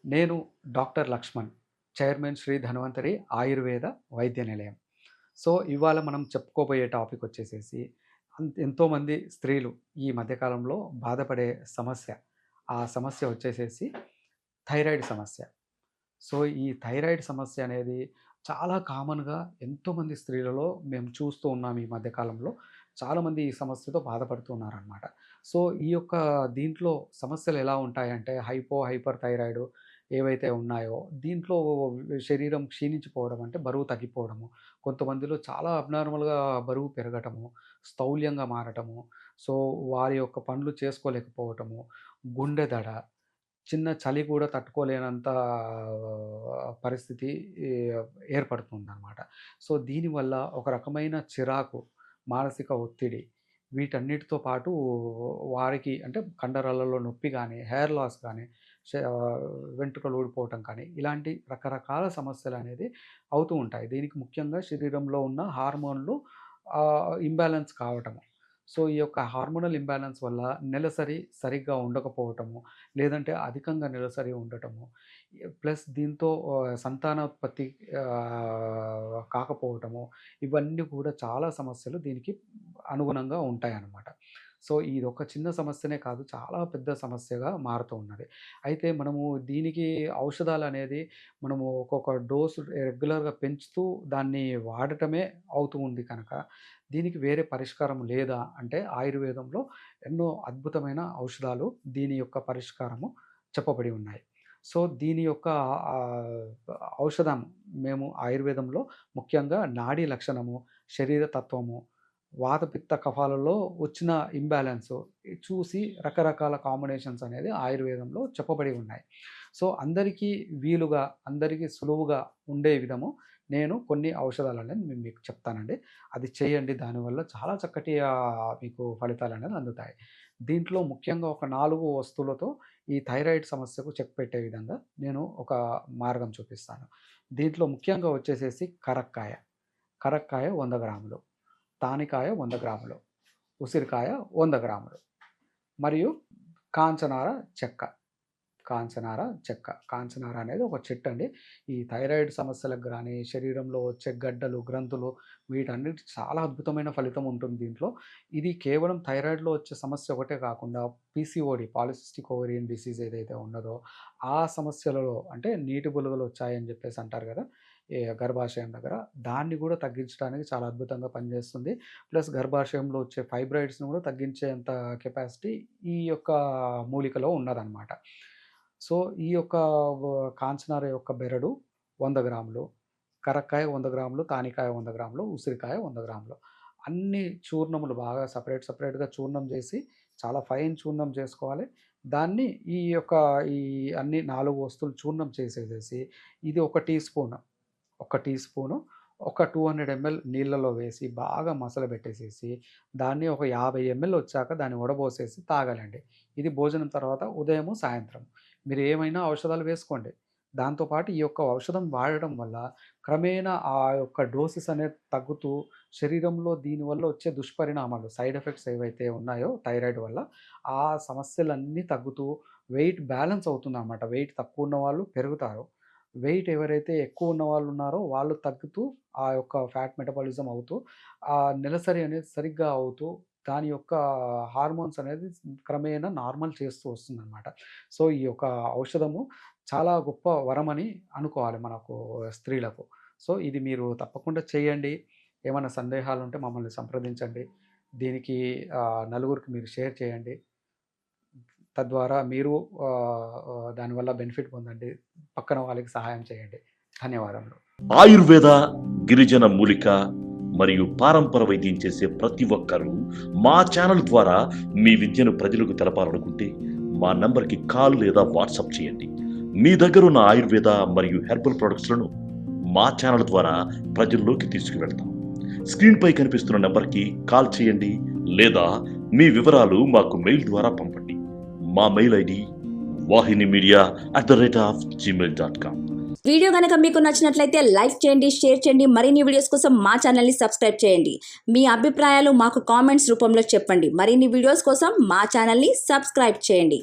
నేను doctor Laxman, chairman Shri Dhanvantari Ayurveda వైద్య నిలయం. సో, ఇవాళ మనం చెప్పుకోబోయే టాపిక్ వచ్చేసేసి ఎంతోమంది స్త్రీలు ఈ మధ్యకాలంలో బాధపడే సమస్య. ఆ సమస్య వచ్చేసేసి థైరాయిడ్ సమస్య. సో, ఈ థైరాయిడ్ సమస్య అనేది చాలా కామన్‌గా ఎంతోమంది స్త్రీలలో మేము చూస్తూ ఉన్నాం ఈ మధ్య కాలంలో. చాలామంది ఈ సమస్యతో బాధపడుతూ ఉన్నారనమాట. సో, ఈ యొక్క దీంట్లో సమస్యలు ఎలా ఉంటాయంటే హైపర్ థైరాయిడ్ ఏవైతే ఉన్నాయో దీంట్లో శరీరం క్షీణించిపోవడం అంటే బరువు తగ్గిపోవడము. కొంతమందిలో చాలా అబ్నార్మల్‌గా బరువు పెరగటము, స్థౌల్యంగా మారటము, సో, వారి యొక్క పనులు చేసుకోలేకపోవటము, గుండె దడ, చిన్న చలి కూడా తట్టుకోలేనంత పరిస్థితి ఈ ఏర్పడుతుందనమాట. సో, దీనివల్ల ఒక రకమైన చిరాకు, మానసిక ఒత్తిడి వీటన్నిటితో పాటు వారికి అంటే కండరాలలో నొప్పి గానీ, హెయిర్ లాస్ గానీ, వెంట్రుకలు ఊడిపోవటం కానీ, ఇలాంటి రకరకాల సమస్యలనేది అవుతూ ఉంటాయి. దీనికి ముఖ్యంగా శరీరంలో ఉన్న హార్మోన్‌లు ఇంబాలెన్స్ కావటము. సో, ఈ యొక్క హార్మోనల్ ఇంబాలెన్స్ వల్ల నెలసరి సరిగ్గా ఉండకపోవటము, లేదంటే అధికంగా నెలసరి ఉండటము, ప్లస్ దీంతో సంతానోత్పత్తి కాకపోవటము, ఇవన్నీ కూడా చాలా సమస్యలు దీనికి అనుగుణంగా ఉంటాయన్నమాట. సో, ఇదొక చిన్న సమస్యనే కాదు, చాలా పెద్ద సమస్యగా మారుతూ ఉన్నది. అయితే మనము దీనికి ఔషధాలనేది మనము ఒక్కొక్క డోసు రెగ్యులర్‌గా పెంచుతూ దాన్ని వాడటమే అవుతూ ఉంది కనుక, దీనికి వేరే పరిష్కారం లేదా అంటే ఆయుర్వేదంలో ఎన్నో అద్భుతమైన ఔషధాలు దీని యొక్క పరిష్కారము చెప్పబడి ఉన్నాయి. సో, దీని యొక్క ఆహ్, ఔషధం మేము ఆయుర్వేదంలో ముఖ్యంగా నాడీ లక్షణము, శరీర తత్వము, వాత, పిత్త, కఫాలలో వచ్చిన ఇంబాలెన్సు చూసి రకరకాల కాంబినేషన్స్ అనేది ఆయుర్వేదంలో చెప్పబడి ఉన్నాయి. సో, అందరికీ వీలుగా, అందరికీ సులువుగా ఉండే విధము నేను కొన్ని ఔషధాలనేది మీకు చెప్తానండి. అది చేయండి. దానివల్ల చాలా చక్కటి మీకు ఫలితాలనేది అందుతాయి. దీంట్లో ముఖ్యంగా ఒక 4 వస్తువులతో ఈ థైరాయిడ్ సమస్యకు చెక్ పెట్టే విధంగా నేను ఒక మార్గం చూపిస్తాను. దీంట్లో ముఖ్యంగా వచ్చేసేసి కరక్కాయ. కరక్కాయ 100 గ్రాములు, తానికాయ 100 గ్రాములు, ఉసిరికాయ 100 గ్రాములు మరియు కాంచనార చెక్క. కాంచనార అనేది ఒక చెట్టండి. ఈ థైరాయిడ్ సమస్యలకు గానీ, శరీరంలో వచ్చే గడ్డలు, గ్రంథులు వీటన్నిటికి చాలా అద్భుతమైన ఫలితం ఉంటుంది దీంట్లో. ఇది కేవలం థైరాయిడ్‌లో వచ్చే సమస్య ఒకటే కాకుండా పీసీఓడీ పాలిసిస్టిక్ ఓవేరియన్ డిసీజ్ ఏదైతే ఉన్నదో, ఆ సమస్యలలో అంటే నీటి బుడగలు వచ్చాయని చెప్పేసి అంటారు కదా! గర్భాశయం దగ్గర, దాన్ని కూడా తగ్గించడానికి చాలా అద్భుతంగా పనిచేస్తుంది. ప్లస్ గర్భాశయంలో వచ్చే ఫైబ్రాయిడ్స్‌ని కూడా తగ్గించేంత కెపాసిటీ ఈ యొక్క మూలికలో ఉన్నదనమాట. సో, ఈ యొక్క కాంచనార యొక్క బెరడు 100 గ్రాములు, కరక్కాయ 100 గ్రాములు, తానికాయ 100 గ్రాములు, ఉసిరికాయ 100 గ్రాములు. అన్ని చూర్ణములు బాగా సెపరేట్‌గా చూర్ణం చేసి, చాలా ఫైన్ చూర్ణం చేసుకోవాలి. దాన్ని ఈ యొక్క ఈ అన్ని 4 వస్తువులు చూర్ణం చేసేసేసి, ఇది ఒక టీ స్పూను ఒక 200 ఎంఎల్ నీళ్ళలో వేసి బాగా మసలబెట్టేసేసి, దాన్ని ఒక 50 ఎంఎల్ వచ్చాక దాన్ని వడబోసేసి తాగాలండి. ఇది భోజనం తర్వాత ఉదయము, సాయంత్రం. మీరు ఏమైనా ఔషధాలు వేసుకోండి. దాంతో పాటు ఈ యొక్క ఔషధం వాడడం వల్ల క్రమేణా ఆ యొక్క డోసెస్ అనేది తగ్గుతూ శరీరంలో దీనివల్ల వచ్చే దుష్పరిణామాలు, సైడ్ ఎఫెక్ట్స్ ఏవైతే ఉన్నాయో థైరాయిడ్ వల్ల, ఆ సమస్యలన్నీ తగ్గుతూ వెయిట్ బ్యాలెన్స్ అవుతుందనమాట. వెయిట్ తక్కువ ఉన్నవాళ్ళు పెరుగుతారు. వెయిట్ ఎవరైతే ఎక్కువ ఉన్న వాళ్ళు ఉన్నారో వాళ్ళు తగ్గుతూ ఆ యొక్క ఫ్యాట్ మెటబాలిజం అవుతూ, ఆ నెలసరి అనేది సరిగ్గా అవుతూ, దాని యొక్క హార్మోన్స్ అనేది క్రమేణా నార్మల్ చేస్తూ వస్తుందనమాట. సో, ఈ యొక్క ఔషధము చాలా గొప్ప వరమని అనుకోవాలి మనకు స్త్రీలకు. సో, ఇది మీరు తప్పకుండా చేయండి. ఏమన్నా సందేహాలుంటే మమ్మల్ని సంప్రదించండి. దీనికి నలుగురికి మీరు షేర్ చేయండి. తద్వారా మీరు దానివల్ల బెనిఫిట్ పొందండి. పక్కన వాళ్ళకి సహాయం చేయండి. ధన్యవాదములు. ఆయుర్వేద, గిరిజన మూలిక మరియు పారంపర వైద్యం చేసే ప్రతి ఒక్కరూ మా ఛానల్ ద్వారా మీ విద్యను ప్రజలకు తెలపాలనుకుంటే మా నంబర్కి కాల్ లేదా వాట్సాప్ చేయండి. మీ దగ్గర ఉన్న ఆయుర్వేద మరియు హెర్బల్ ప్రొడక్ట్స్లను మా ఛానల్ ద్వారా ప్రజల్లోకి తీసుకువెళ్తాం. స్క్రీన్పై కనిపిస్తున్న నంబర్కి కాల్ చేయండి లేదా మీ వివరాలు మాకు మెయిల్ ద్వారా పంపండి. మా మెయిల్ ఐడి wahinimedia@gmail.com. వీడియో కనుక మీకు నచ్చినట్లయితే లైక్ చేయండి, షేర్ చేయండి. మరిన్ని వీడియోస్ కోసం మా ఛానల్ని సబ్స్క్రైబ్ చేయండి. మీ అభిప్రాయాలు మాకు కామెంట్స్ రూపంలో చెప్పండి. మరిన్ని వీడియోస్ కోసం మా ఛానల్ని సబ్స్క్రైబ్ చేయండి.